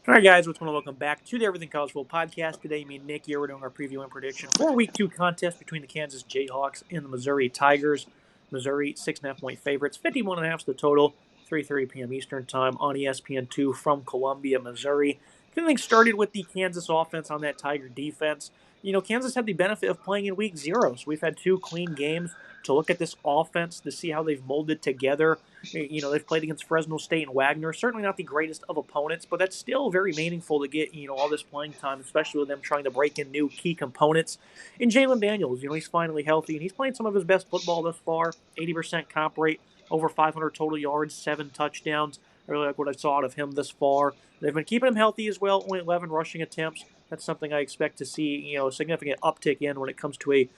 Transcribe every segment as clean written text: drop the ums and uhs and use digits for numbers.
All right, guys, what's going on? Welcome back to the Everything College Football Podcast. Today, me and Nick here, we're doing our preview and prediction for Week 2 contest between the Kansas Jayhawks and the Missouri Tigers. Missouri, 6.5-point favorites, 51.5 is the total, 3:30 p.m. Eastern Time on ESPN2 from Columbia, Missouri. Getting things started with the Kansas offense on that Tiger defense. Kansas had the benefit of playing in Week 0, so we've had 2 clean games to look at this offense to see how they've molded together. They've played against Fresno State and Wagner. Certainly not the greatest of opponents, but that's still very meaningful to get, all this playing time, especially with them trying to break in new key components. And Jalen Daniels, he's finally healthy, and he's playing some of his best football thus far. 80% comp rate, over 500 total yards, 7 touchdowns. I really like what I saw out of him thus far. They've been keeping him healthy as well, only 11 rushing attempts. That's something I expect to see, a significant uptick in when it comes to a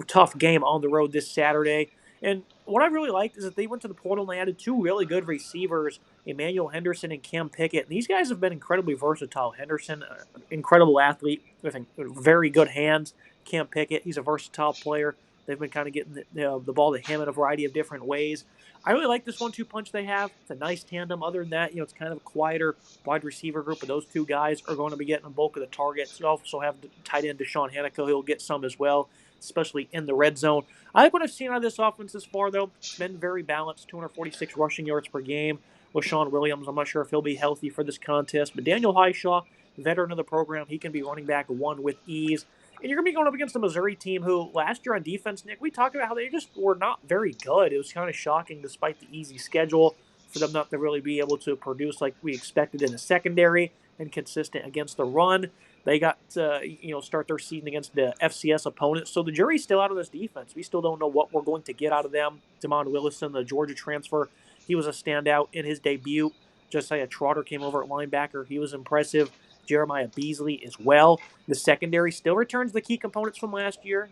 tough game on the road this Saturday. And what I really liked is that they went to the portal and they added 2 really good receivers, Emmanuel Henderson and Cam Pickett. And these guys have been incredibly versatile. Henderson, incredible athlete with very good hands. Cam Pickett, he's a versatile player. They've been kind of getting the ball to him in a variety of different ways. I really like this 1-2 punch they have. It's a nice tandem. Other than that, it's kind of a quieter wide receiver group, but those 2 guys are going to be getting a bulk of the targets. You also have tight end Deshaun Hanneke. He'll get some as well, especially in the red zone. I like what I've seen out of this offense this far, though. It's been very balanced, 246 rushing yards per game with Sean Williams. I'm not sure if he'll be healthy for this contest, but Daniel Highshaw, veteran of the program, he can be running back 1 with ease. And you're going to be going up against a Missouri team who, last year on defense, Nick, we talked about how they just were not very good. It was kind of shocking, despite the easy schedule, for them not to really be able to produce like we expected in the secondary and consistent against the run. They got to, start their season against the FCS opponents. So the jury's still out on this defense. We still don't know what we're going to get out of them. Damon Willison, the Georgia transfer, he was a standout in his debut. Josiah Trotter came over at linebacker. He was impressive. Jeremiah Beasley as well. The secondary still returns the key components from last year.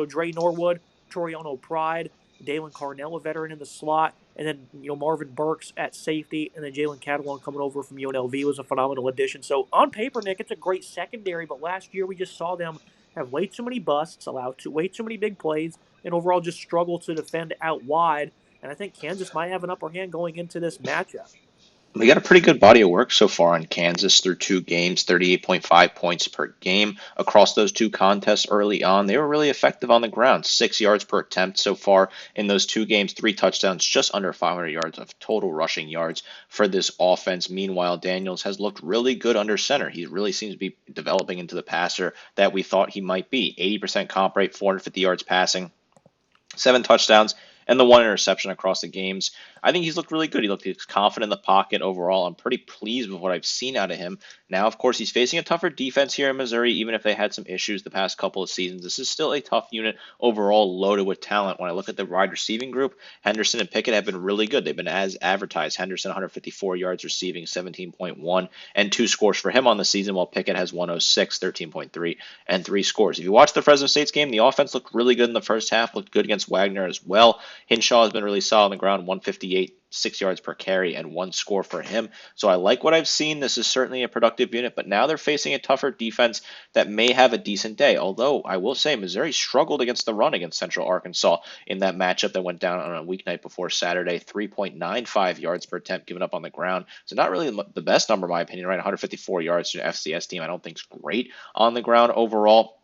Dre Norwood, Toriano Pride, Dalen Carnell, a veteran in the slot, and then Marvin Burks at safety, and then Jalen Catalon coming over from UNLV was a phenomenal addition. So on paper, Nick, it's a great secondary, but last year we just saw them have way too many busts, way too many big plays, and overall just struggle to defend out wide. And I think Kansas might have an upper hand going into this matchup. We got a pretty good body of work so far on Kansas through 2 games, 38.5 points per game across those 2 contests early on. They were really effective on the ground, 6 yards per attempt so far in those 2 games, 3 touchdowns, just under 500 yards of total rushing yards for this offense. Meanwhile, Daniels has looked really good under center. He really seems to be developing into the passer that we thought he might be. 80% comp rate, 450 yards passing, 7 touchdowns, and the 1 interception across the games. I think he's looked really good. He's confident in the pocket overall. I'm pretty pleased with what I've seen out of him. Now, of course, he's facing a tougher defense here in Missouri, even if they had some issues the past couple of seasons. This is still a tough unit overall, loaded with talent. When I look at the wide receiving group, Henderson and Pickett have been really good. They've been as advertised. Henderson, 154 yards receiving, 17.1, and 2 scores for him on the season, while Pickett has 106, 13.3, and 3 scores. If you watch the Fresno State's game, the offense looked really good in the first half, looked good against Wagner as well. Hinshaw has been really solid on the ground, 158, 6 yards per carry, and 1 score for him. So I like what I've seen. This is certainly a productive unit, but now they're facing a tougher defense that may have a decent day. Although I will say Missouri struggled against the run against Central Arkansas in that matchup that went down on a weeknight before Saturday, 3.95 yards per attempt given up on the ground. So not really the best number in my opinion, right? 154 yards to an FCS team I don't think is great on the ground overall.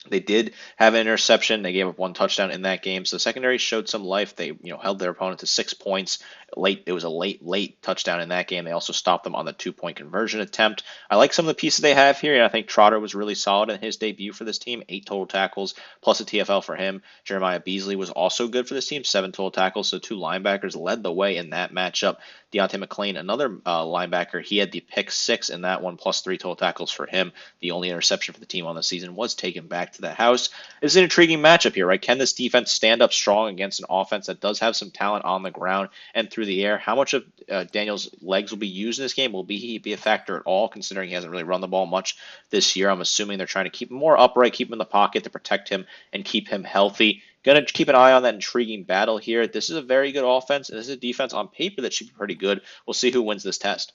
They did have an interception. They gave up 1 touchdown in that game. So the secondary showed some life. They, held their opponent to 6 points late. It was a late touchdown in that game. They also stopped them on the 2-point conversion attempt. I like some of the pieces they have here. And I think Trotter was really solid in his debut for this team. 8 total tackles plus a TFL for him. Jeremiah Beasley was also good for this team. 7 total tackles. So 2 linebackers led the way in that matchup. Deontay McClain, another linebacker, he had the pick 6 in that one, plus 3 total tackles for him. The only interception for the team on the season was taken back to the house. It's an intriguing matchup here, right? Can this defense stand up strong against an offense that does have some talent on the ground and through the air? How much of Daniel's legs will be used in this game? Will he be a factor at all, considering he hasn't really run the ball much this year? I'm assuming they're trying to keep him more upright, keep him in the pocket to protect him and keep him healthy. Going to keep an eye on that intriguing battle here. This is a very good offense, and this is a defense on paper that should be pretty good. We'll see who wins this test.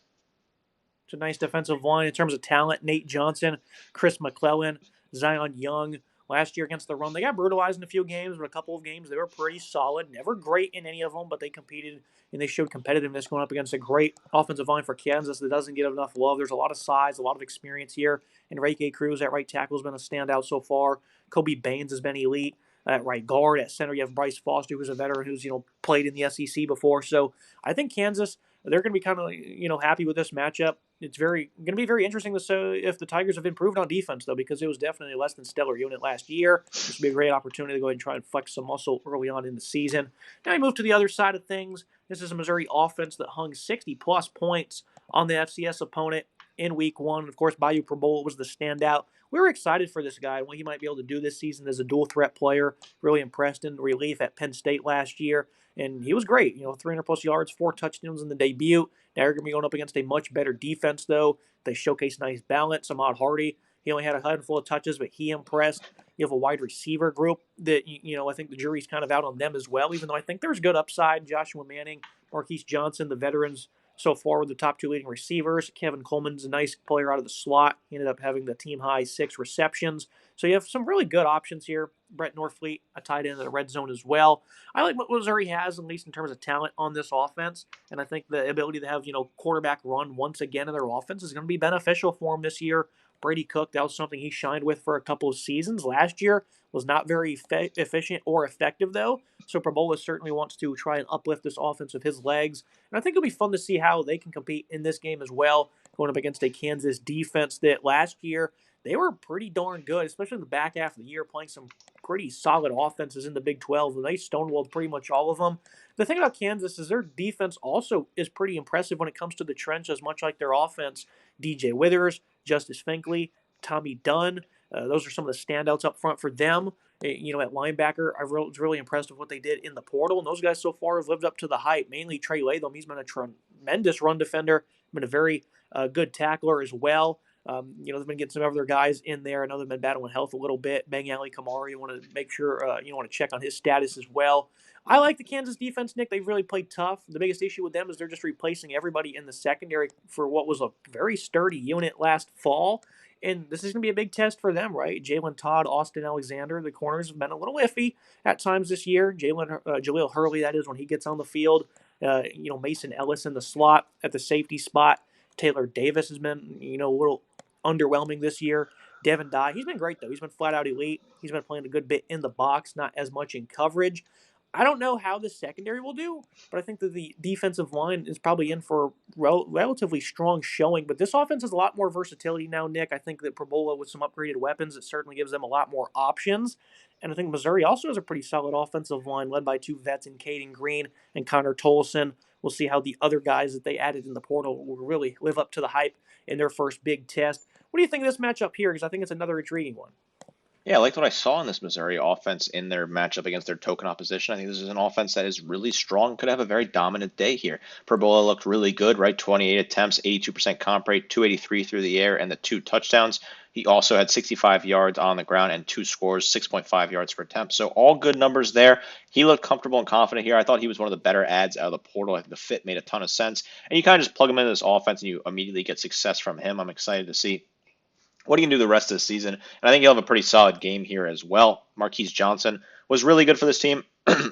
It's a nice defensive line in terms of talent. Nate Johnson, Chris McClellan, Zion Young, Last year against the run, they got brutalized in a few games, but a couple of games they were pretty solid. Never great in any of them, but they competed and they showed competitiveness going up against a great offensive line for Kansas that doesn't get enough love. There's a lot of size, a lot of experience here. Enrique Cruz at right tackle has been a standout so far. Kobe Baines has been elite at right guard. At center, you have Bryce Foster, who's a veteran who's played in the SEC before. So I think Kansas, they're going to be kind of happy with this matchup. It's going to be very interesting to see if the Tigers have improved on defense, though, because it was definitely a less than stellar unit last year. This would be a great opportunity to go ahead and try and flex some muscle early on in the season. Now we move to the other side of things. This is a Missouri offense that hung 60-plus points on the FCS opponent in Week 1. Of course, Bayou Probola was the standout. We were excited for this guy and what he might be able to do this season as a dual-threat player. Really impressed in relief at Penn State last year. And he was great. 300-plus yards, 4 touchdowns in the debut. Now you're going to be going up against a much better defense, though. They showcase nice balance. Ahmad Hardy, he only had a handful of touches, but he impressed. You have a wide receiver group that, I think the jury's kind of out on them as well, even though I think there's good upside. Joshua Manning, Marquise Johnson, the veterans so far were the top 2 leading receivers. Kevin Coleman's a nice player out of the slot. He ended up having the team-high 6 receptions. So you have some really good options here. Brett Norfleet, a tight end in the red zone as well. I like what Missouri has, at least in terms of talent on this offense. And I think the ability to have, quarterback run once again in their offense is going to be beneficial for them this year. Brady Cook, that was something he shined with for a couple of seasons. Last year was not very efficient or effective, though. So Probola certainly wants to try and uplift this offense with his legs. And I think it'll be fun to see how they can compete in this game as well, going up against a Kansas defense that last year they were pretty darn good, especially in the back half of the year, playing some pretty solid offenses in the Big 12, and they stonewalled pretty much all of them. The thing about Kansas is their defense also is pretty impressive when it comes to the trenches, much like their offense. DJ Withers, Justice Finkley, Tommy Dunn, those are some of the standouts up front for them. At linebacker, I was really impressed with what they did in the portal, and those guys so far have lived up to the hype. Mainly Trey Latham, he's been a tremendous run defender, been a very good tackler as well. They've been getting some other guys in there. I know they've been battling health a little bit. Bang Ali Kamari, you want to make sure, you want to check on his status as well. I like the Kansas defense, Nick. They've really played tough. The biggest issue with them is they're just replacing everybody in the secondary for what was a very sturdy unit last fall. And this is going to be a big test for them, right? Jalen Todd, Austin Alexander, the corners have been a little iffy at times this year. Jaleel Hurley, that is, when he gets on the field. Mason Ellis in the slot at the safety spot. Taylor Davis has been, a little underwhelming this year. Devin Dye, he's been great, though. He's been flat out elite. He's been playing a good bit in the box, not as much in coverage. I don't know how the secondary will do, but I think that the defensive line is probably in for a relatively strong showing. But this offense has a lot more versatility now, Nick. I think that Probola, with some upgraded weapons, it certainly gives them a lot more options. And I think Missouri also has a pretty solid offensive line led by 2 vets in Caden Green and Connor Tolson. We'll see how the other guys that they added in the portal will really live up to the hype in their first big test. What do you think of this matchup here? Because I think it's another intriguing one. Yeah, I liked what I saw in this Missouri offense in their matchup against their token opposition. I think this is an offense that is really strong, could have a very dominant day here. Perbola looked really good, right? 28 attempts, 82% comp rate, 283 through the air, and the 2 touchdowns. He also had 65 yards on the ground and 2 scores, 6.5 yards per attempt. So all good numbers there. He looked comfortable and confident here. I thought he was one of the better ads out of the portal. I think the fit made a ton of sense. And you kind of just plug him into this offense and you immediately get success from him. I'm excited to see what he can do the rest of the season. And I think he'll have a pretty solid game here as well. Marquise Johnson was really good for this team,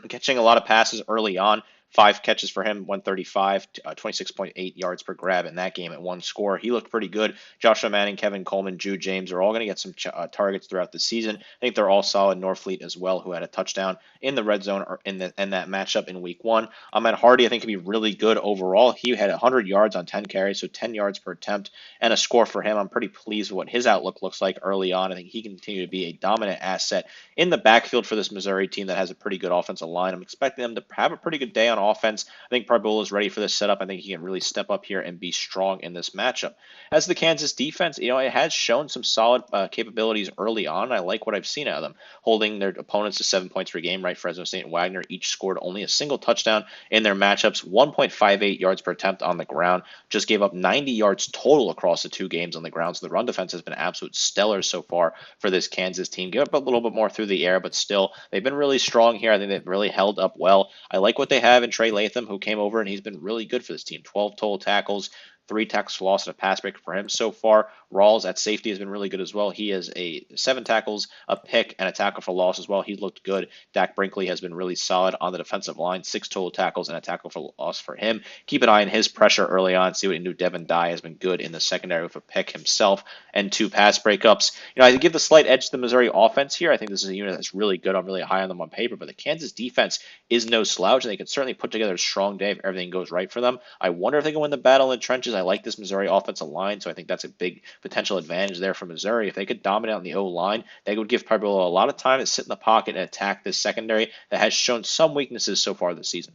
catching a lot of passes early on. 5 catches for him, 135, 26.8 yards per grab in that game at 1 score. He looked pretty good. Joshua Manning, Kevin Coleman, Jude James are all going to get some targets throughout the season. I think they're all solid. Norfleet as well, who had a touchdown in the red zone or in that matchup in week 1. Ahmed Hardy, I think, can be really good overall. He had 100 yards on 10 carries, so 10 yards per attempt and a score for him. I'm pretty pleased with what his outlook looks like early on. I think he can continue to be a dominant asset in the backfield for this Missouri team that has a pretty good offensive line. I'm expecting them to have a pretty good day on offense. I think Parbola is ready for this setup. I think he can really step up here and be strong in this matchup. As the Kansas defense, it has shown some solid capabilities early on. I like what I've seen out of them, holding their opponents to 7 points per game. Right, Fresno State and Wagner each scored only a single touchdown in their matchups. 1.58 yards per attempt on the ground. Just gave up 90 yards total across the 2 games on the ground. So the run defense has been absolute stellar so far for this Kansas team. Give up a little bit more through the air, but still they've been really strong here. I think they've really held up well. I like what they have in Trey Latham, who came over and he's been really good for this team. 12 total tackles, 3 tackles for loss and a pass break for him so far. Rawls at safety has been really good as well. He has a 7 tackles, a pick, and a tackle for loss as well. He's looked good. Dak Brinkley has been really solid on the defensive line. 6 total tackles and a tackle for loss for him. Keep an eye on his pressure early on. See what he knew. Devin Dye has been good in the secondary with a pick himself and 2 pass breakups. I give the slight edge to the Missouri offense here. I think this is a unit that's really good. I'm really high on them on paper, but the Kansas defense is no slouch, and they can certainly put together a strong day if everything goes right for them. I wonder if they can win the battle in the trenches. I like this Missouri offensive line, so I think that's a big potential advantage there for Missouri. If they could dominate on the O-line, they would give Parbolo a lot of time to sit in the pocket and attack this secondary that has shown some weaknesses so far this season.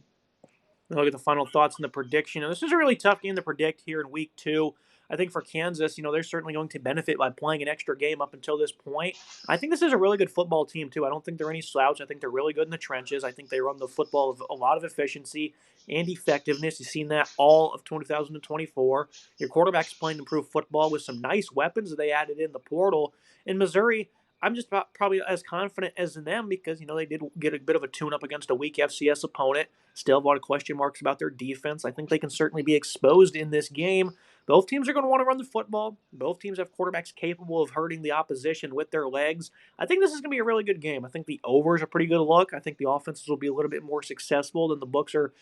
Look at the final thoughts and the prediction. This is a really tough game to predict here in week 2. I think for Kansas, they're certainly going to benefit by playing an extra game up until this point. I think this is a really good football team, too. I don't think they're any slouch. I think they're really good in the trenches. I think they run the football with a lot of efficiency and effectiveness. You've seen that all of 2024. Your quarterback's playing improved football with some nice weapons that they added in the portal. In Missouri, I'm just about probably as confident as in them because, they did get a bit of a tune-up against a weak FCS opponent. Still have a lot of question marks about their defense. I think they can certainly be exposed in this game. Both teams are going to want to run the football. Both teams have quarterbacks capable of hurting the opposition with their legs. I think this is going to be a really good game. I think the over is a pretty good look. I think the offenses will be a little bit more successful than the books are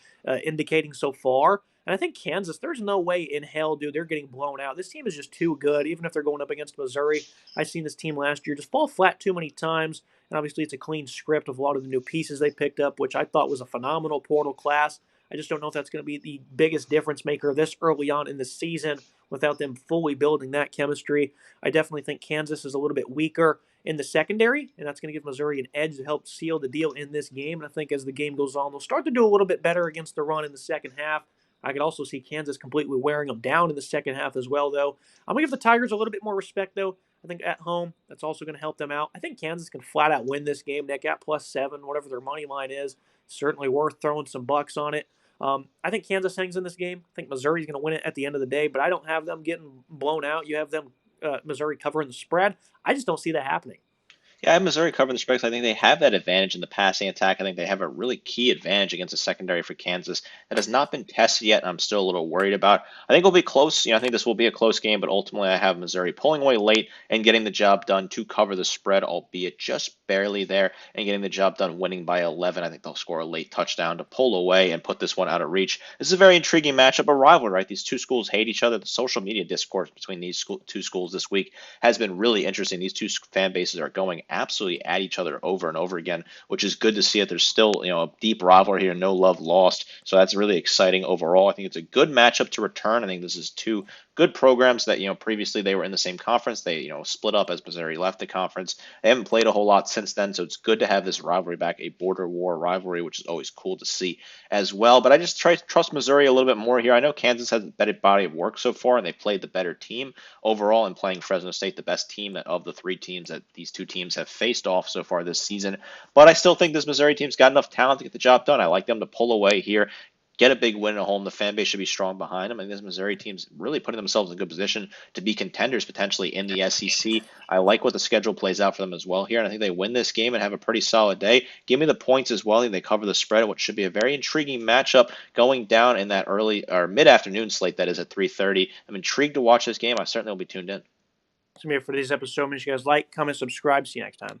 indicating so far. And I think Kansas, there's no way in hell, dude, they're getting blown out. This team is just too good, even if they're going up against Missouri. I've seen this team last year just fall flat too many times. And obviously, it's a clean script of a lot of the new pieces they picked up, which I thought was a phenomenal portal class. I just don't know if that's going to be the biggest difference maker this early on in the season without them fully building that chemistry. I definitely think Kansas is a little bit weaker in the secondary, and that's going to give Missouri an edge to help seal the deal in this game. And I think as the game goes on, they'll start to do a little bit better against the run in the second half. I could also see Kansas completely wearing them down in the second half as well, though. I'm going to give the Tigers a little bit more respect, though. I think at home, that's also going to help them out. I think Kansas can flat out win this game. Nick at +7, whatever their money line is, certainly worth throwing some bucks on it. I think Kansas hangs in this game. I think Missouri's going to win it at the end of the day, but I don't have them getting blown out. You have them, Missouri covering the spread. I just don't see that happening. Yeah, I have Missouri covering the spread. I think they have that advantage in the passing attack. I think they have a really key advantage against the secondary for Kansas that has not been tested yet, and I'm still a little worried about. I think it'll be close. I think this will be a close game, but ultimately I have Missouri pulling away late and getting the job done to cover the spread, albeit just barely there, and getting the job done winning by 11. I think they'll score a late touchdown to pull away and put this one out of reach. This is a very intriguing matchup, a rivalry, right? These two schools hate each other. The social media discourse between these two schools this week has been really interesting. These two fan bases are going absolutely at each other over and over again, which is good to see it. There's still, a deep rivalry here, no love lost. So that's really exciting overall. I think it's a good matchup to return. I think this is two good programs that, previously they were in the same conference. They, split up as Missouri left the conference. They haven't played a whole lot since then, so it's good to have this rivalry back, a border war rivalry, which is always cool to see as well. But I just try to trust Missouri a little bit more here. I know Kansas has a better body of work so far, and they played the better team overall in playing Fresno State, the best team of the 3 teams that these 2 teams have faced off so far this season. But I still think this Missouri team's got enough talent to get the job done. I like them to pull away here, get a big win at home. The fan base should be strong behind them. And this Missouri team's really putting themselves in a good position to be contenders potentially in the SEC. I like what the schedule plays out for them as well here. And I think they win this game and have a pretty solid day. Give me the points as well. I think they cover the spread, which should be a very intriguing matchup going down in that early or mid-afternoon slate that is at 3:30. I'm intrigued to watch this game. I certainly will be tuned in. That's me for today's episode. Make sure you guys like, comment, subscribe. See you next time.